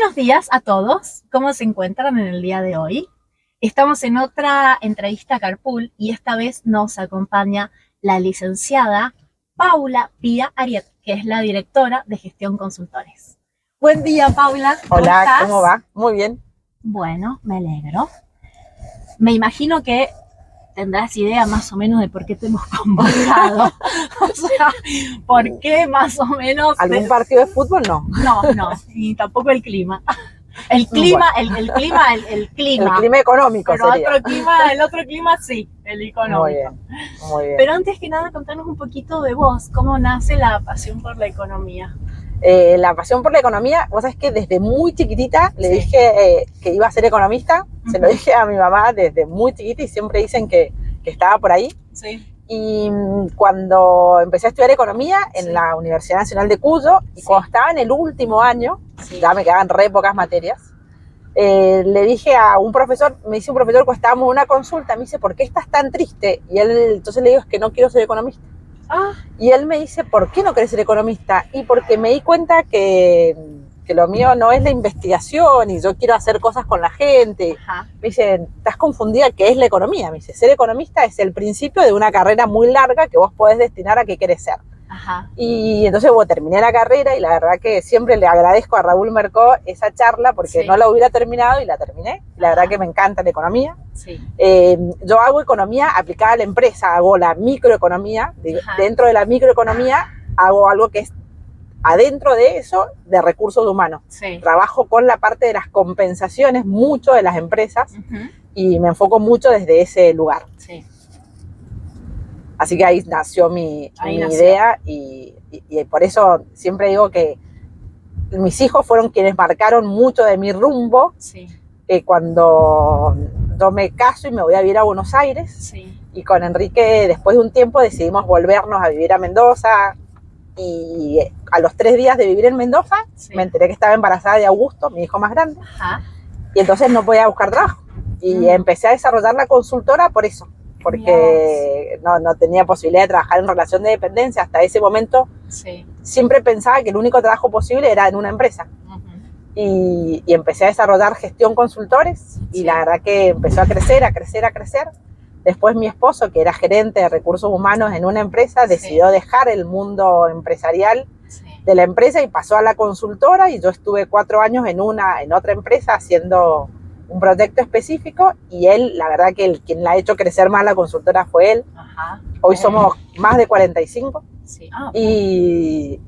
Buenos días a todos. ¿Cómo se encuentran en el día de hoy? Estamos en otra entrevista Carpool y esta vez nos acompaña la licenciada Paula Pía Ariet, que es la directora de Gestión Consultores. Buen día, Paula. ¿Cómo Hola, estás? ¿Cómo va? Muy bien. Bueno, me alegro. Me imagino que tendrás idea más o menos de por qué te hemos convocado. O sea, ¿por qué más o menos? ¿Algún partido de fútbol? No. No, y tampoco el clima. El clima, bueno. el clima. El clima económico pero sería. El otro clima sí, el económico. Muy bien. Pero antes que nada, contanos un poquito de vos. ¿Cómo nace la pasión por la economía? La pasión por la economía, vos sabés que desde muy chiquitita le dije que iba a ser economista. Se lo dije a mi mamá desde muy chiquita y siempre dicen que estaba por ahí. Sí. Y cuando empecé a estudiar economía en la Universidad Nacional de Cuyo, y cuando estaba en el último año, ya me quedaban re pocas materias, le dije a un profesor, me dice un profesor cuando estábamos en una consulta, me dice, ¿por qué estás tan triste? Y entonces le digo, es que no quiero ser economista. Y él me dice, ¿por qué no querés ser economista? Y porque me di cuenta que lo mío no es la investigación y yo quiero hacer cosas con la gente. Ajá. Me dice, estás confundida, ¿qué es la economía? Me dice, ser economista es el principio de una carrera muy larga que vos podés destinar a qué querés ser. Ajá. Y entonces terminé la carrera y la verdad que siempre le agradezco a Raúl Mercó esa charla porque no la hubiera terminado y la terminé. La verdad que me encanta la economía. Sí. Yo hago economía aplicada a la empresa, hago la microeconomía. Dentro de la microeconomía hago algo que es adentro de eso, de recursos humanos. Sí. Trabajo con la parte de las compensaciones mucho de las empresas y me enfoco mucho desde ese lugar. Sí. Así que ahí nació mi idea y por eso siempre digo que mis hijos fueron quienes marcaron mucho de mi rumbo. Sí. Cuando yo me caso y me voy a vivir a Buenos Aires, sí. Y con Enrique después de un tiempo decidimos volvernos a vivir a Mendoza y a los 3 días de vivir en Mendoza me enteré que estaba embarazada de Augusto, mi hijo más grande. Ajá. Y entonces no podía buscar trabajo y empecé a desarrollar la consultora por eso, porque no tenía posibilidad de trabajar en relación de dependencia. Hasta ese momento siempre pensaba que el único trabajo posible era en una empresa. Y empecé a desarrollar gestión consultores y la verdad que empezó a crecer. Después mi esposo, que era gerente de recursos humanos en una empresa, decidió dejar el mundo empresarial de la empresa y pasó a la consultora y yo estuve 4 años en otra empresa haciendo un proyecto específico y él, la verdad que quien la ha hecho crecer más la consultora fue él. Ajá. Hoy somos más de 45 okay. y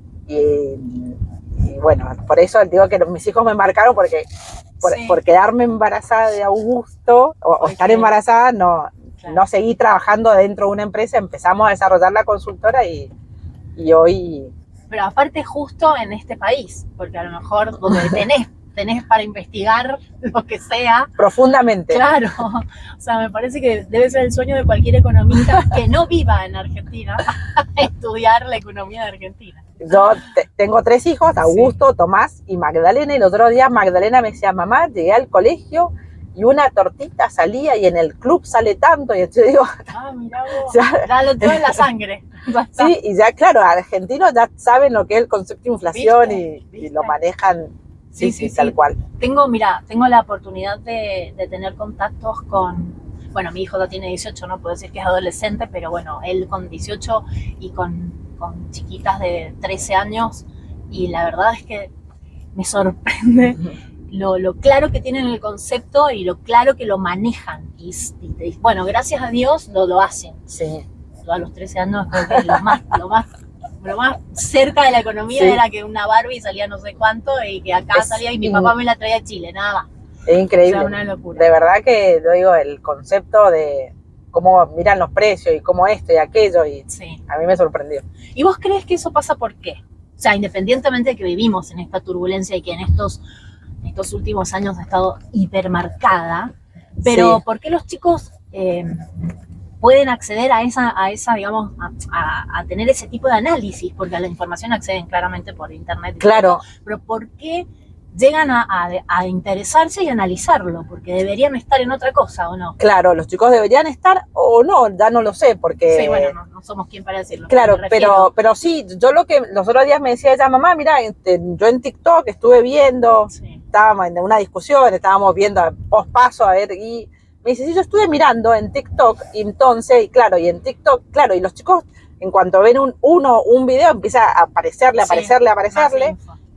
bueno, por eso digo que mis hijos me marcaron porque por quedarme embarazada de Augusto o estar embarazada no seguí trabajando dentro de una empresa, empezamos a desarrollar la consultora y hoy... Pero aparte justo en este país, porque a lo mejor donde tenés para investigar lo que sea. Profundamente. Claro, o sea, me parece que debe ser el sueño de cualquier economista que no viva en Argentina, estudiar la economía de Argentina. Yo tengo 3 hijos, Augusto, Tomás y Magdalena, y los otros días Magdalena me decía, mamá, llegué al colegio y una tortita salía y en el club sale tanto, y yo digo... mirá vos, ya lo tengo en la sangre. Sí, y ya claro, argentinos ya saben lo que es el concepto de inflación. ¿Viste? Y lo manejan tal cual. Tengo la oportunidad de tener contactos con, bueno, mi hijo ya tiene 18, no puedo decir que es adolescente, pero bueno, él con 18 y con chiquitas de 13 años, y la verdad es que me sorprende lo claro que tienen el concepto y lo claro que lo manejan. Y bueno, gracias a Dios lo hacen. Sí. Yo a los 13 años creo que lo más cerca de la economía era que una Barbie salía no sé cuánto y que acá salía y mi papá me la traía a Chile, nada más. Es increíble. O sea, una locura. De verdad que yo digo, el concepto de cómo miran los precios y cómo esto y aquello, y a mí me sorprendió. ¿Y vos crees que eso pasa por qué? O sea, independientemente de que vivimos en esta turbulencia y que en estos últimos años ha estado hipermarcada, pero ¿por qué los chicos pueden acceder a esa digamos, a tener ese tipo de análisis? Porque a la información acceden claramente por internet. Claro. Pero ¿por qué llegan a interesarse y analizarlo? Porque deberían estar en otra cosa, ¿o no? Claro, los chicos deberían estar o no, ya no lo sé, porque... Sí, bueno, no somos quien para decirlo. Claro, pero sí, yo lo que los otros días me decía ella, mamá, mira, yo en TikTok estuve viendo estábamos en una discusión, estábamos viendo pospaso, a ver, y me dice, sí, yo estuve mirando en TikTok, y entonces, y claro, y en TikTok, claro, y los chicos, en cuanto ven un video, empieza a aparecerle,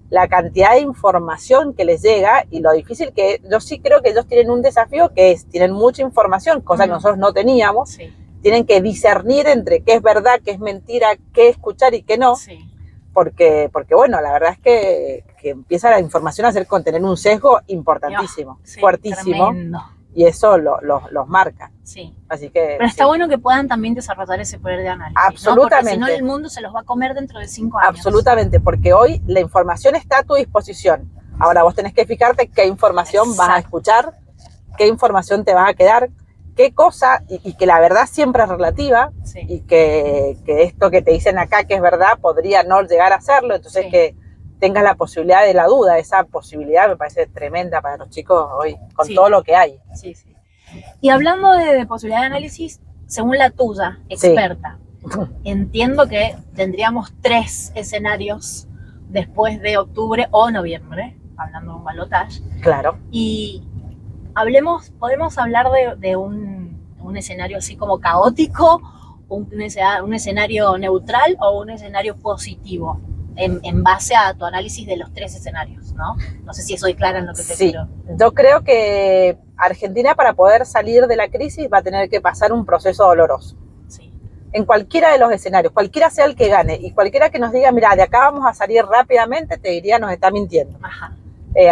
la cantidad de información que les llega, y lo difícil que, yo sí creo que ellos tienen un desafío, que es, tienen mucha información, cosa que nosotros no teníamos, tienen que discernir entre qué es verdad, qué es mentira, qué escuchar y qué no, porque bueno, la verdad es que empieza la información a tener un sesgo importantísimo, fuertísimo, tremendo. Y eso los marca. Así que, pero está bueno que puedan también desarrollar ese poder de análisis. Absolutamente. ¿No? Porque si no, el mundo se los va a comer dentro de 5 años. Absolutamente, porque hoy la información está a tu disposición. Ahora vos tenés que fijarte qué información vas a escuchar, qué información te vas a quedar, qué cosa, y que la verdad siempre es relativa, y que esto que te dicen acá que es verdad podría no llegar a serlo, entonces que tengas la posibilidad de la duda, esa posibilidad me parece tremenda para los chicos hoy, con todo lo que hay. Y hablando de posibilidad de análisis, según la tuya, experta, entiendo que tendríamos 3 escenarios después de octubre o noviembre, hablando de un balotaje. Claro. Y podemos hablar de un escenario así como caótico, un escenario neutral o un escenario positivo. En base a tu análisis de los 3 escenarios, ¿no? No sé si soy clara en lo que te quiero. Yo creo que Argentina, para poder salir de la crisis, va a tener que pasar un proceso doloroso. En cualquiera de los escenarios, cualquiera sea el que gane, y cualquiera que nos diga, mira, de acá vamos a salir rápidamente, te diría, nos está mintiendo.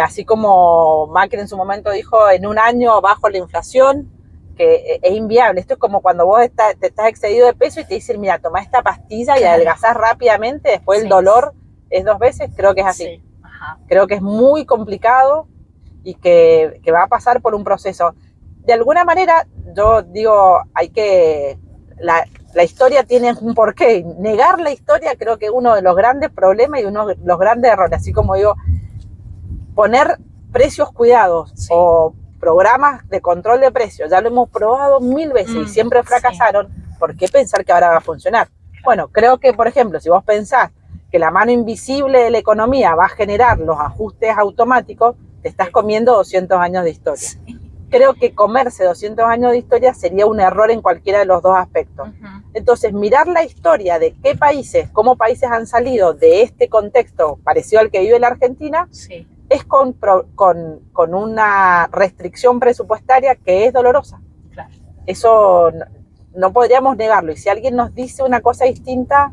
Así como Macri en su momento dijo, en un año bajo la inflación, que es inviable. Esto es como cuando vos te estás excedido de peso y te dicen, mira, toma esta pastilla y adelgazás rápidamente, después el dolor es 2 veces, creo que es así. Creo que es muy complicado y que va a pasar por un proceso. De alguna manera, yo digo, la historia tiene un porqué. Negar la historia creo que es uno de los grandes problemas y uno de los grandes errores. Así como digo, poner precios cuidados o programas de control de precios, ya lo hemos probado 1000 veces y siempre fracasaron, ¿por qué pensar que ahora va a funcionar? Bueno, creo que, por ejemplo, si vos pensás que la mano invisible de la economía va a generar los ajustes automáticos, te estás comiendo 200 años de historia. Creo que comerse 200 años de historia sería un error en cualquiera de los 2 aspectos. Entonces, mirar la historia de qué países, cómo países han salido de este contexto parecido al que vive la Argentina, es con una restricción presupuestaria que es dolorosa. Eso no podríamos negarlo. Y si alguien nos dice una cosa distinta,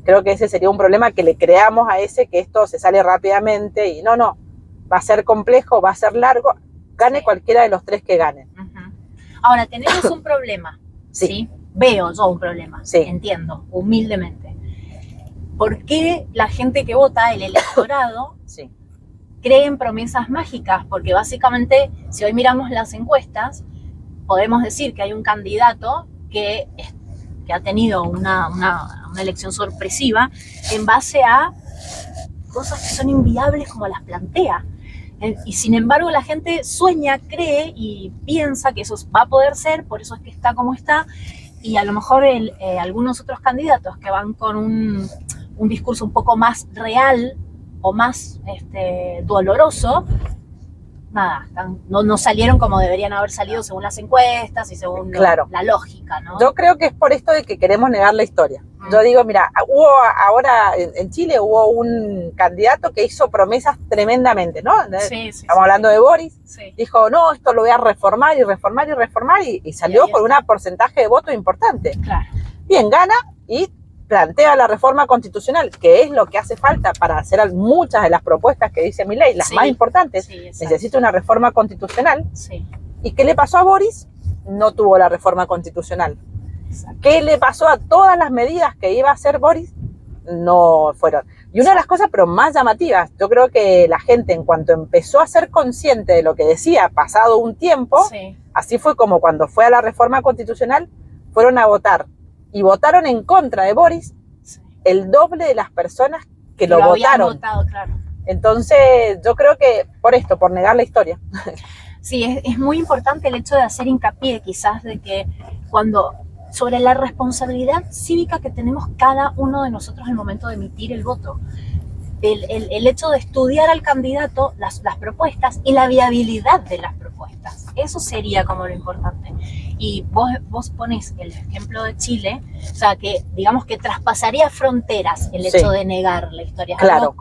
creo que ese sería un problema, que le creamos a ese que esto se sale rápidamente. Y no, va a ser complejo, va a ser largo. Gane cualquiera de los 3 que ganen. Ahora, tenemos un problema. ¿Sí? Veo yo un problema. Entiendo, humildemente. ¿Por qué la gente que vota, el electorado, cree en promesas mágicas? Porque básicamente, si hoy miramos las encuestas, podemos decir que hay un candidato que ha tenido una elección sorpresiva en base a cosas que son inviables como las plantea. Y sin embargo la gente sueña, cree y piensa que eso va a poder ser, por eso es que está como está, y a lo mejor algunos otros candidatos que van con un discurso un poco más real o más doloroso, nada, no salieron como deberían haber salido según las encuestas y según la lógica, ¿no? Yo creo que es por esto de que queremos negar la historia. Yo digo, mira, ahora en Chile hubo un candidato que hizo promesas tremendamente, ¿no? Estamos hablando de Boris. Dijo, no, esto lo voy a reformar y salió con un porcentaje de votos importante. Bien, gana y plantea la reforma constitucional, que es lo que hace falta para hacer muchas de las propuestas que dice Milei, las más importantes. Necesita una reforma constitucional. ¿Y qué le pasó a Boris? No tuvo la reforma constitucional. ¿Qué le pasó a todas las medidas que iba a hacer Boris? No fueron. Y una de las cosas, pero más llamativas, yo creo que la gente, en cuanto empezó a ser consciente de lo que decía, pasado un tiempo, así fue como cuando fue a la reforma constitucional, fueron a votar. Y votaron en contra de Boris el doble de las personas que lo votaron. Entonces, yo creo que por negar la historia. Sí, es muy importante el hecho de hacer hincapié, quizás, de que sobre la responsabilidad cívica que tenemos cada uno de nosotros al momento de emitir el voto. el hecho de estudiar al candidato, las propuestas y la viabilidad de las propuestas. Eso sería como lo importante. Y vos pones el ejemplo de Chile, o sea, que digamos que traspasaría fronteras el hecho de negar la historia. Claro. Algo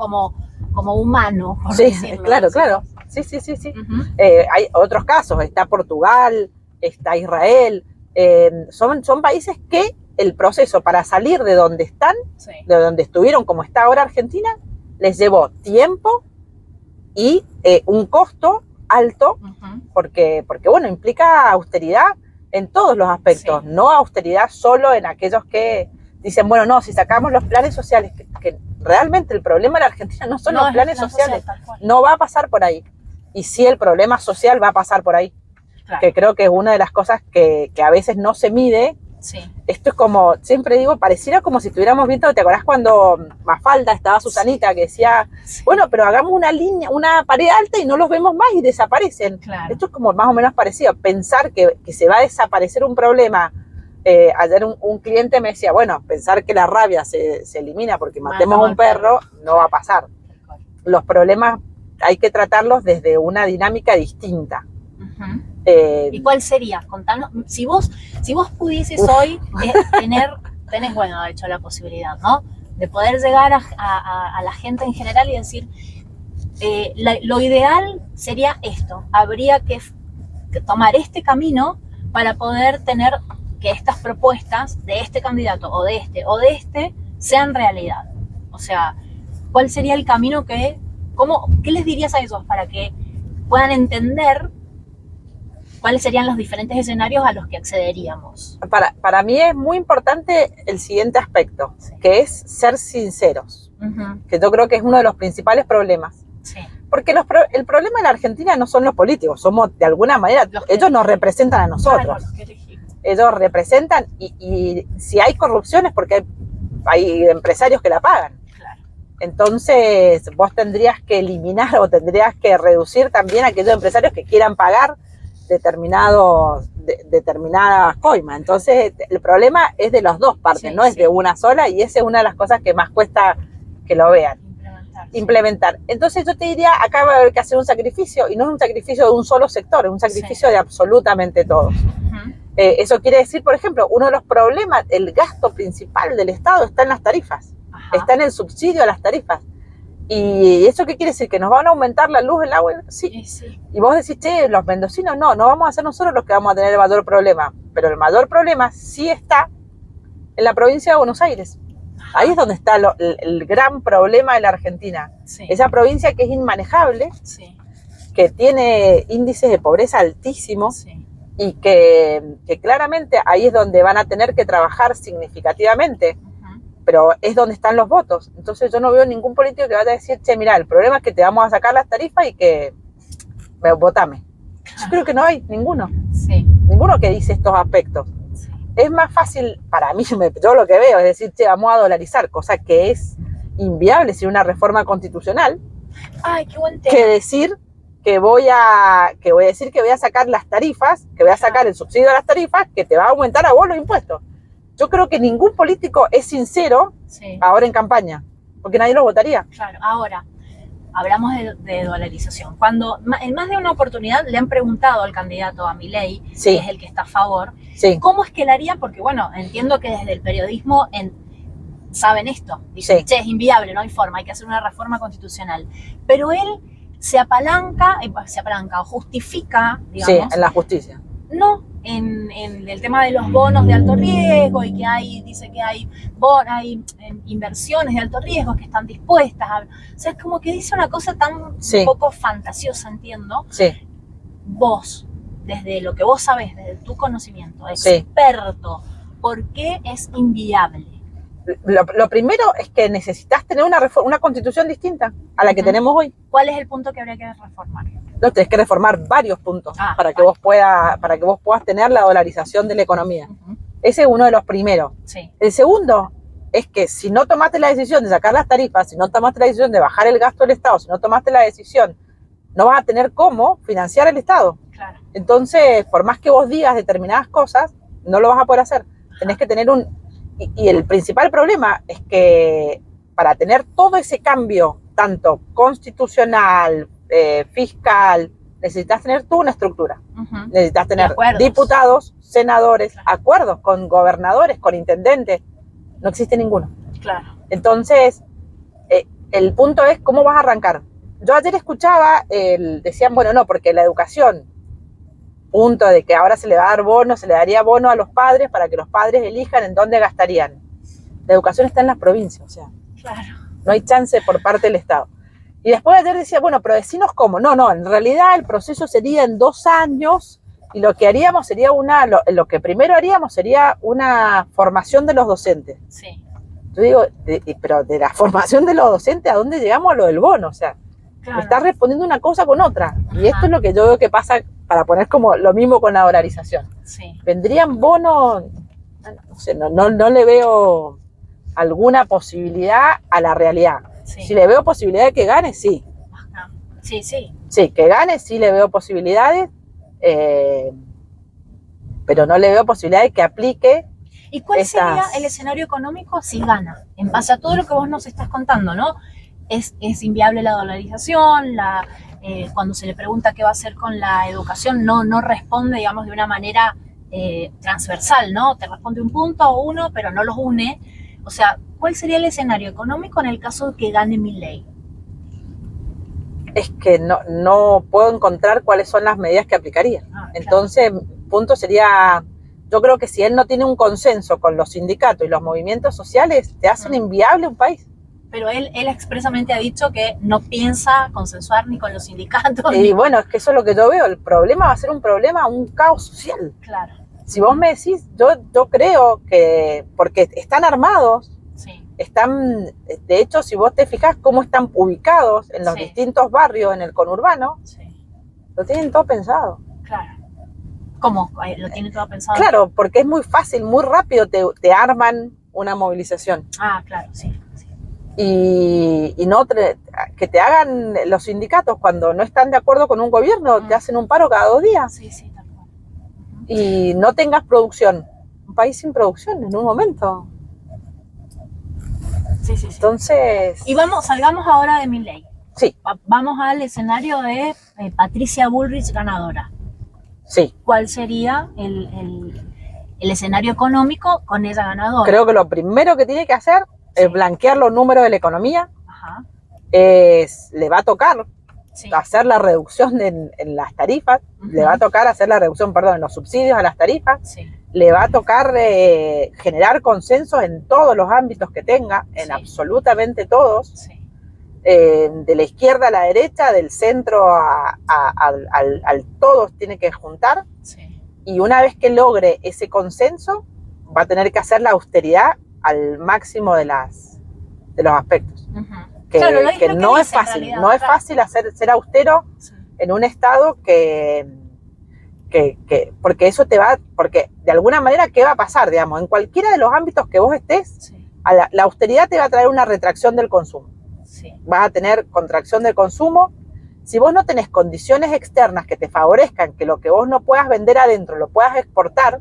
como humano, por sí, decirlo. Claro. Sí. Hay otros casos, está Portugal, está Israel, son países que el proceso para salir de donde están, de donde estuvieron, como está ahora Argentina, les llevó tiempo y un costo alto, porque bueno, implica austeridad en todos los aspectos, no austeridad solo en aquellos que dicen, bueno, no, si sacamos los planes sociales, que realmente el problema de la Argentina no son los planes sociales, no va a pasar por ahí. Y sí, el problema social va a pasar por ahí, que creo que es una de las cosas que a veces no se mide. Esto es como, siempre digo, pareciera como si estuviéramos viendo, ¿te acordás cuando Mafalda estaba Susanita que decía, bueno, pero hagamos una línea, una pared alta y no los vemos más y desaparecen? Esto es como más o menos parecido, pensar que se va a desaparecer un problema. Ayer un cliente me decía, bueno, pensar que la rabia se elimina porque matemos a un perro no va a pasar. Los problemas hay que tratarlos desde una dinámica distinta. ¿Y cuál sería? Contanos, si vos pudieses hoy tenés, bueno, de hecho la posibilidad, ¿no? De poder llegar a la gente en general y decir, lo ideal sería esto, habría que tomar este camino para poder tener que estas propuestas de este candidato o de este sean realidad. O sea, ¿cuál sería el camino qué les dirías a ellos para que puedan entender cuáles serían los diferentes escenarios a los que accederíamos? Para mí es muy importante el siguiente aspecto, que es ser sinceros, que yo creo que es uno de los principales problemas. Porque el problema en la Argentina no son los políticos, somos de alguna manera, ellos nos representan a nosotros. Ellos representan, y si hay corrupción es porque hay empresarios que la pagan. Entonces vos tendrías que eliminar o tendrías que reducir también a aquellos empresarios que quieran pagar determinadas coimas. Entonces el problema es de las dos partes, no es de una sola, y esa es una de las cosas que más cuesta que lo vean. Implementar. Entonces yo te diría, acá va a haber que hacer un sacrificio, y no es un sacrificio de un solo sector, es un sacrificio de absolutamente todos. Eso quiere decir, por ejemplo, uno de los problemas, el gasto principal del Estado está en las tarifas, está en el subsidio a las tarifas. ¿Y eso qué quiere decir? ¿Que nos van a aumentar la luz, el agua? Sí. Y vos decís, che, los mendocinos no vamos a ser nosotros los que vamos a tener el mayor problema. Pero el mayor problema sí está en la provincia de Buenos Aires. Ahí es donde está el gran problema de la Argentina. Esa provincia que es inmanejable, que tiene índices de pobreza altísimos, y que claramente ahí es donde van a tener que trabajar significativamente. Pero es donde están los votos. Entonces yo no veo ningún político que vaya a decir, che, mira, el problema es que te vamos a sacar las tarifas y que votame. Yo creo que no hay ninguno. Ninguno que dice estos aspectos. Es más fácil, para mí, yo lo que veo es decir, che, vamos a dolarizar, cosa que es inviable sin una reforma constitucional. Ay, qué buen tema. Que decir que voy a sacar las tarifas, que voy a sacar el subsidio de las tarifas, que te va a aumentar a vos los impuestos. Yo creo que ningún político es sincero ahora en campaña, porque nadie lo votaría. Claro, ahora, hablamos de dolarización. Cuando en más de una oportunidad le han preguntado al candidato, a Milei, que es el que está a favor, ¿cómo es que le haría? Porque bueno, entiendo que desde el periodismo saben esto. Dicen, che, es inviable, no hay forma, hay que hacer una reforma constitucional. Pero él se apalanca o justifica, digamos. En la justicia. No, en el tema de los bonos de alto riesgo y que dice que hay inversiones de alto riesgo que están dispuestas o sea, es como que dice una cosa tan un poco fantasiosa, entiendo. Vos, desde lo que vos sabés, desde tu conocimiento, experto, ¿por qué es inviable? Lo primero es que necesitas tener una constitución distinta a la que tenemos hoy. ¿Cuál es el punto que habría que reformar? No, tenés que reformar varios puntos para que vos puedas tener la dolarización de la economía. Ese es uno de los primeros. El segundo es que si no tomaste la decisión de sacar las tarifas, si no tomaste la decisión de bajar el gasto del Estado, si no tomaste la decisión, no vas a tener cómo financiar el Estado. Entonces, por más que vos digas determinadas cosas, no lo vas a poder hacer. Tenés que tener y el principal problema es que para tener todo ese cambio tanto constitucional, fiscal, necesitas tener tú una estructura. Necesitas tener diputados, senadores, acuerdos con gobernadores, con intendentes. No existe ninguno. Claro. Entonces, el punto es cómo vas a arrancar. Yo ayer escuchaba, decían, bueno, no, porque la educación, punto de que ahora se le va a dar bono, se le daría bono a los padres para que los padres elijan en dónde gastarían. La educación está en las provincias, o sea, claro, no hay chance por parte del Estado. Y después ayer decía, bueno, pero decinos cómo. No, en realidad el proceso sería en 2 años y lo que haríamos sería lo que primero haríamos sería una formación de los docentes. Sí. Yo digo, pero de la formación de los docentes, ¿a dónde llegamos a lo del bono? O sea, claro, me está respondiendo una cosa con otra. Ajá. Y esto es lo que yo veo que pasa, para poner como lo mismo con la dolarización. Sí. Vendrían bonos, no sé, no le veo alguna posibilidad a la realidad. Sí. Si le veo posibilidad de que gane, sí. Ajá. Sí, sí. Sí, que gane, sí le veo posibilidades, pero no le veo posibilidad de que aplique. ¿Y cuál sería el escenario económico si gana? En base a todo lo que vos nos estás contando, ¿no? Es inviable la dolarización, cuando se le pregunta qué va a hacer con la educación, no responde, digamos, de una manera transversal, ¿no? Te responde un punto o uno, pero no los une. O sea, ¿cuál sería el escenario económico en el caso de que gane Milei? Es que no puedo encontrar cuáles son las medidas que aplicaría. Claro. Entonces, punto sería, yo creo que si él no tiene un consenso con los sindicatos y los movimientos sociales, te hacen inviable un país. Pero él expresamente ha dicho que no piensa consensuar ni con los sindicatos. Y bueno, es que eso es lo que yo veo. El problema va a ser un caos social. Claro. Si vos me decís, yo creo que, porque están armados, sí, están, de hecho, si vos te fijás cómo están ubicados en los distintos barrios, en el conurbano, lo tienen todo pensado. Claro. ¿Cómo? ¿Lo tienen todo pensado? Claro, porque es muy fácil, muy rápido te arman una movilización. Ah, claro, sí. Y no que te hagan los sindicatos cuando no están de acuerdo con un gobierno, te hacen un paro cada 2 días. Sí, tal cual. Y no tengas producción. Un país sin producción en un momento. Sí. Entonces... Y salgamos ahora de Milei. Sí. Vamos al escenario de Patricia Bullrich ganadora. Sí. ¿Cuál sería el escenario económico con ella ganadora? Creo que lo primero que tiene que hacer es blanquear los números de la economía. Ajá. Le va a tocar hacer la reducción en las tarifas, le va a tocar hacer la reducción, en los subsidios a las tarifas, le va a tocar generar consensos en todos los ámbitos que tenga, en absolutamente todos, de la izquierda a la derecha, del centro al todos tiene que juntar, y una vez que logre ese consenso, va a tener que hacer la austeridad al máximo de los aspectos. Que no es fácil, realidad, no es fácil ser austero en un estado porque eso porque de alguna manera, ¿qué va a pasar? Digamos, en cualquiera de los ámbitos que vos estés, la austeridad te va a traer una retracción del consumo. Vas a tener contracción del consumo. Si vos no tenés condiciones externas que te favorezcan, que lo que vos no puedas vender adentro lo puedas exportar,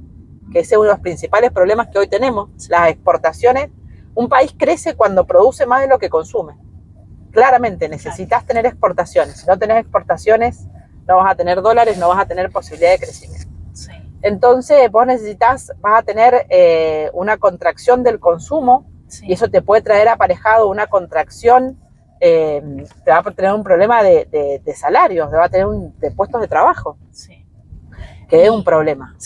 que ese es uno de los principales problemas que hoy tenemos, las exportaciones. Un país crece cuando produce más de lo que consume. Claramente necesitas tener exportaciones. Si no tenés exportaciones, no vas a tener dólares, no vas a tener posibilidad de crecimiento. Entonces vos vas a tener una contracción del consumo y eso te puede traer aparejado una contracción, te va a tener un problema de salarios, te va a tener de puestos de trabajo, que es un problema.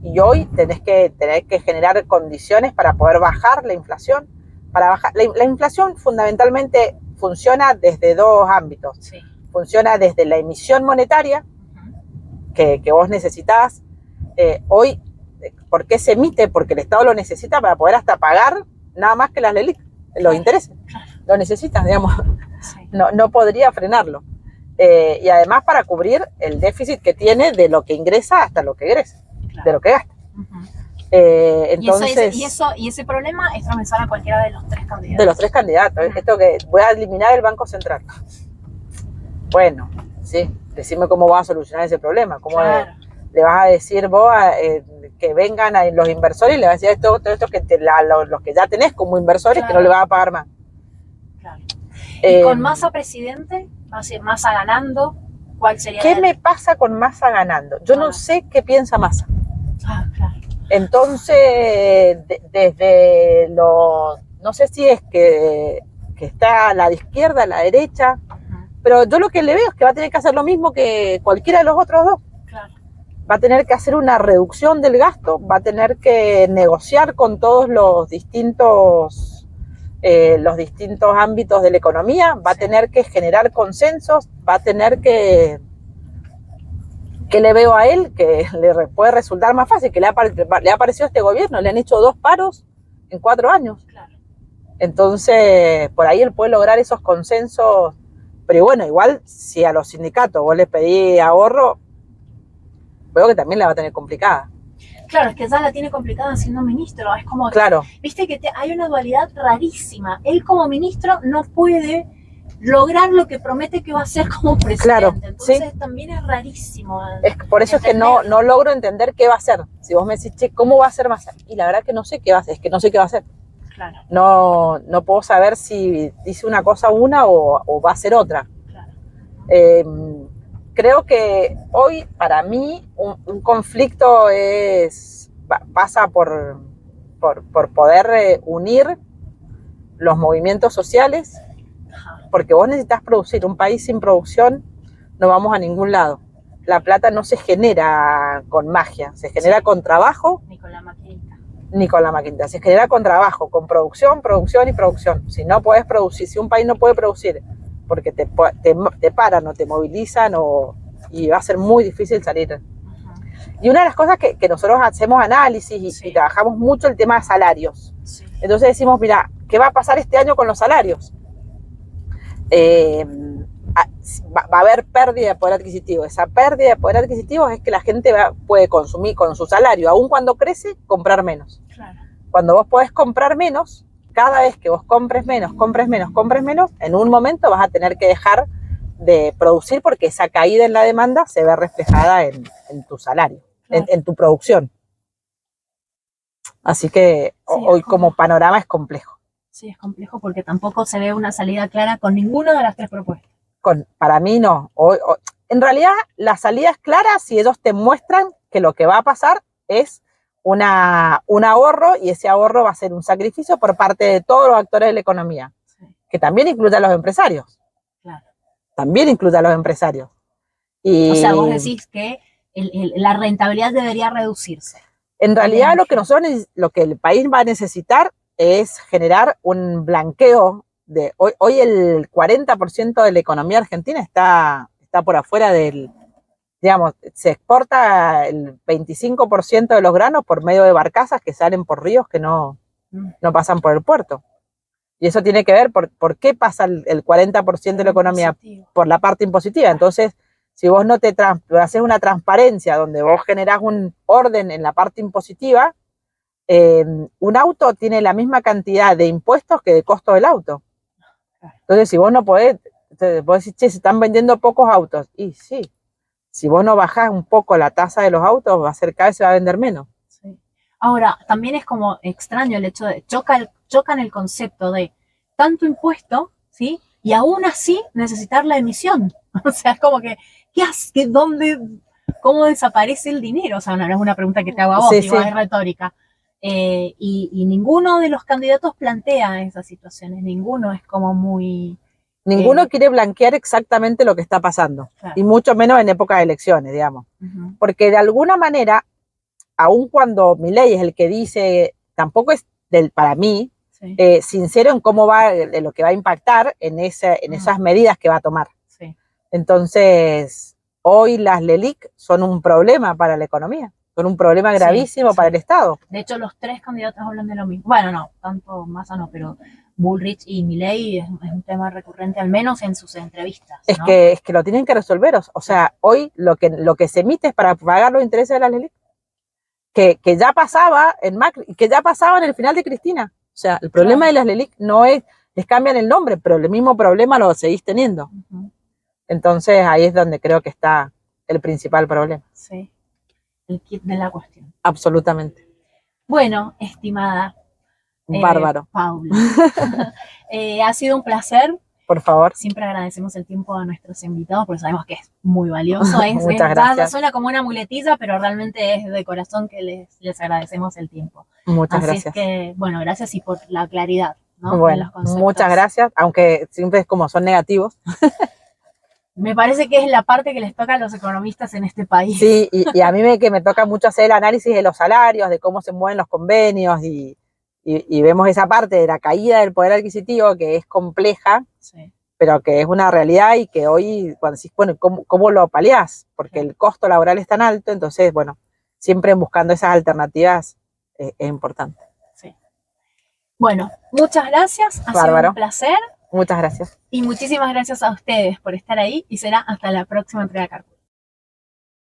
Y hoy tenés que generar condiciones para poder bajar la inflación. La inflación fundamentalmente funciona desde 2 ámbitos. Funciona desde la emisión monetaria, que vos necesitas. Hoy, ¿por qué se emite? Porque el Estado lo necesita para poder hasta pagar nada más que las LELIQ, los intereses. Lo necesitas, digamos. No podría frenarlo. Y además para cubrir el déficit que tiene de lo que ingresa hasta lo que egresa, de lo que gasta. Entonces, y ese problema es transversal a cualquiera de los 3 candidatos. De los 3 candidatos. Esto que voy a eliminar el Banco Central. Bueno, sí, decime cómo vas a solucionar ese problema. ¿Cómo le vas a decir vos que vengan los inversores y le vas a decir esto que los que ya tenés como inversores que no le vas a pagar más? Claro. ¿Y con Massa presidente? ¿Massa ganando? ¿Cuál sería? ¿Qué me pasa con Massa ganando? Yo no sé qué piensa Massa. Claro. Entonces, desde los... No sé si es que está a la izquierda, a la derecha, pero yo lo que le veo es que va a tener que hacer lo mismo que cualquiera de los otros dos. Claro. Va a tener que hacer una reducción del gasto, va a tener que negociar con todos los distintos ámbitos de la economía, va a tener que generar consensos, va a tener que... ¿Qué le veo a él? Que le puede resultar más fácil, que le ha aparecido este gobierno, le han hecho 2 paros en 4 años. Claro. Entonces, por ahí él puede lograr esos consensos, pero bueno, igual si a los sindicatos vos les pedís ahorro, veo que también la va a tener complicada. Claro, es que ya la tiene complicada siendo ministro, es como, claro. Viste que hay una dualidad rarísima, él como ministro no puede lograr lo que promete que va a hacer como presidente. Claro, entonces sí. También es rarísimo. Por eso es que no logro entender qué va a hacer. Si vos me decís, che, ¿cómo va a hacer Massa? Y la verdad que no sé qué va a hacer, es que no sé qué va a hacer. Claro. No puedo saber si dice una cosa o va a ser otra. Claro. Creo que hoy para mí un conflicto pasa por poder unir los movimientos sociales, porque vos necesitas producir. Un país sin producción no vamos a ningún lado. La plata no se genera con magia, se genera con trabajo. Ni con la maquinita. Ni con la maquinita, se genera con trabajo, con producción, producción y producción. Si no podés producir, si un país no puede producir porque te paran o te movilizan y va a ser muy difícil salir. Y una de las cosas que nosotros hacemos análisis y trabajamos mucho el tema de salarios. Sí. Entonces decimos, mira, ¿qué va a pasar este año con los salarios? Va a haber pérdida de poder adquisitivo. Esa pérdida de poder adquisitivo es que la gente puede consumir con su salario, aun cuando crece, comprar menos. Claro. Cuando vos podés comprar menos, cada vez que vos compres menos, en un momento vas a tener que dejar de producir porque esa caída en la demanda se ve reflejada en tu salario, claro. en tu producción. Así que hoy como panorama es complejo. Sí, es complejo porque tampoco se ve una salida clara con ninguna de las 3 propuestas. Para mí no. En realidad la salida es clara si ellos te muestran que lo que va a pasar es un ahorro, y ese ahorro va a ser un sacrificio por parte de todos los actores de la economía, que también incluye a los empresarios. Claro. También incluye a los empresarios. O sea, vos decís que la rentabilidad debería reducirse. En realidad lo que el país va a necesitar es generar un blanqueo. Hoy el 40% de la economía argentina está por afuera digamos, se exporta el 25% de los granos por medio de barcazas que salen por ríos que no pasan por el puerto. Y eso tiene que ver por qué pasa el 40% de la economía, por la parte impositiva. Entonces, si vos no haces una transparencia donde vos generás un orden en la parte impositiva, un auto tiene la misma cantidad de impuestos que de costo del auto. Entonces, si vos no podés decir, che, se están vendiendo pocos autos. Y sí, si vos no bajás un poco la tasa de los autos, cada vez se va a vender menos. Sí. Ahora, también es como extraño el hecho de chocan el concepto de tanto impuesto, ¿sí? Y aún así necesitar la emisión. O sea, es como que, ¿qué hace? ¿Cómo desaparece el dinero? O sea, no es una pregunta que te hago a vos, digo, es retórica. Y ninguno de los candidatos plantea esas situaciones, ninguno es como muy... Ninguno quiere blanquear exactamente lo que está pasando, claro. Y mucho menos en época de elecciones, digamos. Porque de alguna manera, aun cuando Milei es el que dice, tampoco es para mí, sincero en cómo va, en lo que va a impactar en esas medidas que va a tomar. Sí. Entonces, hoy las LELIQ son un problema para la economía. Son un problema gravísimo para el Estado. De hecho, los 3 candidatos hablan de lo mismo. Bueno, no, tanto Massa no, pero Bullrich y Milei es un tema recurrente, al menos en sus entrevistas, ¿no? Es que lo tienen que resolver. O sea, hoy lo que se emite es para pagar los intereses de la LELIQ. Que ya pasaba en Macri, que ya pasaba en el final de Cristina. O sea, el problema de las LELIQ no es, les cambian el nombre, pero el mismo problema lo seguís teniendo. Entonces, ahí es donde creo que está el principal problema. Sí. El kit de la cuestión. Absolutamente. Bueno, estimada Bárbaro. Paula, ha sido un placer. Por favor. Siempre agradecemos el tiempo a nuestros invitados porque sabemos que es muy valioso. Muchas gracias. Suena como una muletilla, pero realmente es de corazón que les agradecemos el tiempo. Muchas gracias. Así es que, bueno, gracias y por la claridad, ¿no? Bueno, de los conceptos. Muchas gracias, aunque siempre es como son negativos. Me parece que es la parte que les toca a los economistas en este país. Sí, y a mí me toca mucho hacer el análisis de los salarios, de cómo se mueven los convenios y vemos esa parte de la caída del poder adquisitivo que es compleja, sí, pero que es una realidad y que hoy, cuando decís, bueno, ¿cómo lo paliás? Porque el costo laboral es tan alto, entonces, bueno, siempre buscando esas alternativas es importante. Sí. Bueno, muchas gracias, ha sido un placer. Muchas gracias. Y muchísimas gracias a ustedes por estar ahí y será hasta la próxima entrega de Carta.